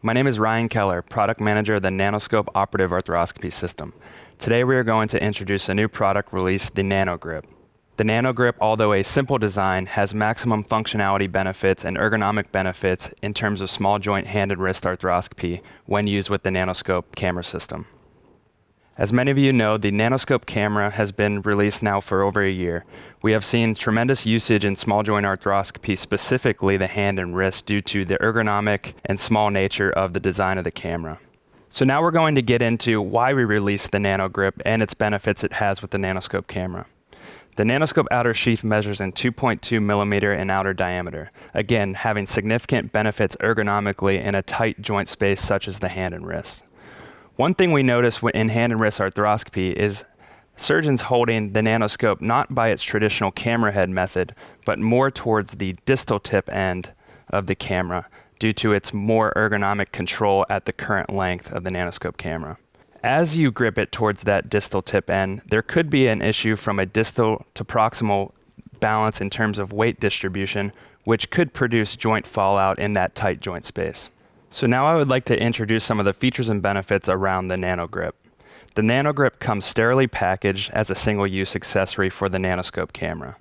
My name is Ryan Keller, Product Manager of the Nanoscope Operative Arthroscopy System. Today we are going to introduce a new product release, the NanoGrip. The NanoGrip, although a simple design, has maximum functionality benefits and ergonomic benefits in terms of small joint hand and wrist arthroscopy when used with the Nanoscope camera system. As many of you know, the Nanoscope camera has been released now for over a year. We have seen tremendous usage in small joint arthroscopy, specifically the hand and wrist, due to the ergonomic and small nature of the design of the camera. So now we're going to get into why we released the NanoGrip and its benefits it has with the Nanoscope camera. The Nanoscope outer sheath measures in 2.2 millimeter in outer diameter, again having significant benefits ergonomically in a tight joint space such as the hand and wrist. One thing we notice in hand and wrist arthroscopy is surgeons holding the Nanoscope not by its traditional camera head method, but more towards the distal tip end of the camera due to its more ergonomic control at the current length of the Nanoscope camera. As you grip it towards that distal tip end, there could be an issue from a distal to proximal balance in terms of weight distribution, which could produce joint fallout in that tight joint space. So now I would like to introduce some of the features and benefits around the NanoGrip. The NanoGrip comes sterilely packaged as a single-use accessory for the Nanoscope camera.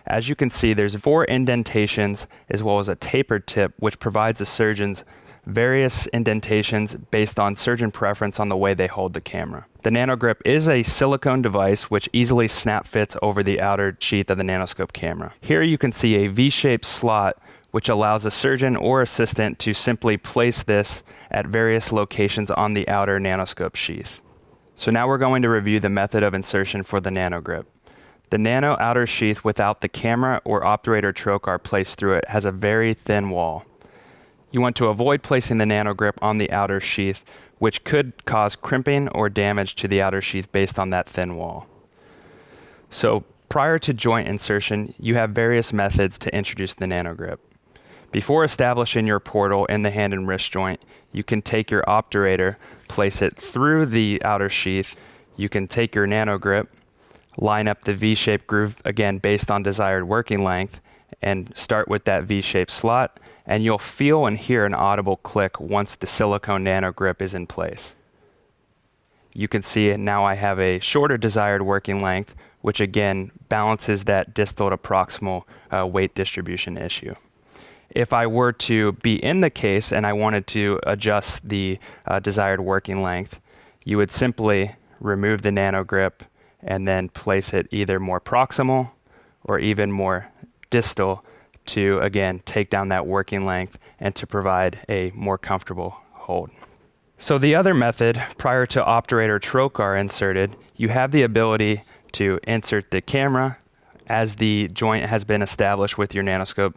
As you can see, there's 4 indentations as well as a tapered tip, which provides the surgeons various indentations based on surgeon preference on the way they hold the camera. The NanoGrip is a silicone device which easily snap fits over the outer sheath of the Nanoscope camera. Here you can see a V-shaped slot which allows a surgeon or assistant to simply place this at various locations on the outer Nanoscope sheath. So now we're going to review the method of insertion for the NanoGrip. The Nano outer sheath without the camera or operator trocar placed through it has a very thin wall. You want to avoid placing the NanoGrip on the outer sheath, which could cause crimping or damage to the outer sheath based on that thin wall. So prior to joint insertion, you have various methods to introduce the NanoGrip. Before establishing your portal in the hand and wrist joint, you can take your obturator, place it through the outer sheath. You can take your NanoGrip, line up the V-shaped groove, again based on desired working length, and start with that V-shaped slot, and you'll feel and hear an audible click once the silicone NanoGrip is in place. You can see now I have a shorter desired working length, which again balances that distal to proximal weight distribution issue. If I were to be in the case and I wanted to adjust the desired working length, you would simply remove the NanoGrip and then place it either more proximal or even more distal to, again, take down that working length and to provide a more comfortable hold. So the other method, prior to operator trocar inserted, you have the ability to insert the camera as the joint has been established with your Nanoscope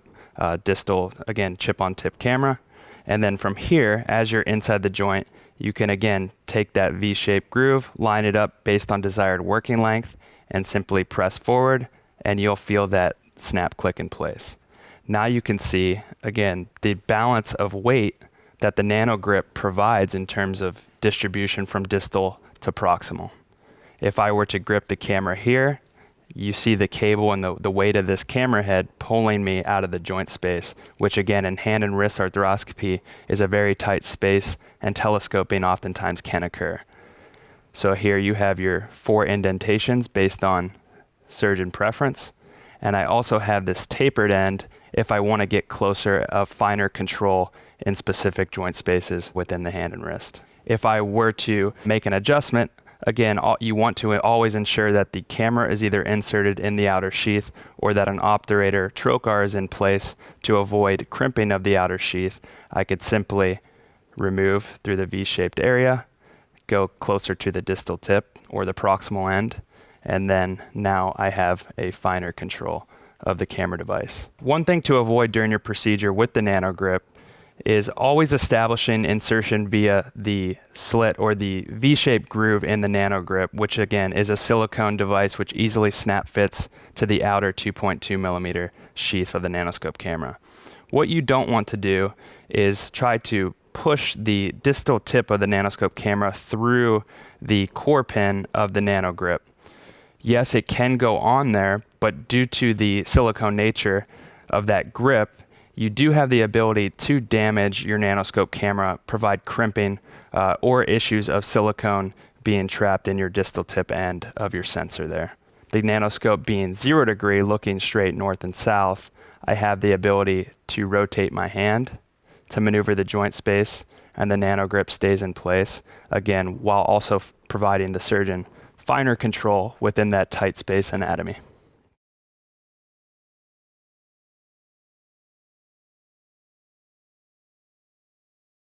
distal, again, chip-on-tip camera. And then from here, as you're inside the joint, you can again take that V-shaped groove, line it up based on desired working length, and simply press forward, and you'll feel that snap click in place. Now you can see, again, the balance of weight that the NanoGrip provides in terms of distribution from distal to proximal. If I were to grip the camera here, you see the cable and the weight of this camera head pulling me out of the joint space, which again in hand and wrist arthroscopy is a very tight space, and telescoping oftentimes can occur. So here you have your 4 indentations based on surgeon preference, and I also have this tapered end if I want to get closer of finer control in specific joint spaces within the hand and wrist. If I were to make an adjustment, again, you want to always ensure that the camera is either inserted in the outer sheath or that an obturator trocar is in place to avoid crimping of the outer sheath. I could simply remove through the V-shaped area, go closer to the distal tip or the proximal end, and then now I have a finer control of the camera device. One thing to avoid during your procedure with the NanoGrip is always establishing insertion via the slit or the V-shaped groove in the NanoGrip, which again is a silicone device which easily snap fits to the outer 2.2 millimeter sheath of the Nanoscope camera. What you don't want to do is try to push the distal tip of the Nanoscope camera through the core pin of the NanoGrip. Yes, it can go on there, but due to the silicone nature of that grip, You do have the ability to damage your nanoscope camera, provide crimping, or issues of silicone being trapped in your distal tip end of your sensor there. The nanoscope being 0 degree, looking straight north and south, I have the ability to rotate my hand to maneuver the joint space, and the NanoGrip stays in place, again, while also providing the surgeon finer control within that tight space anatomy.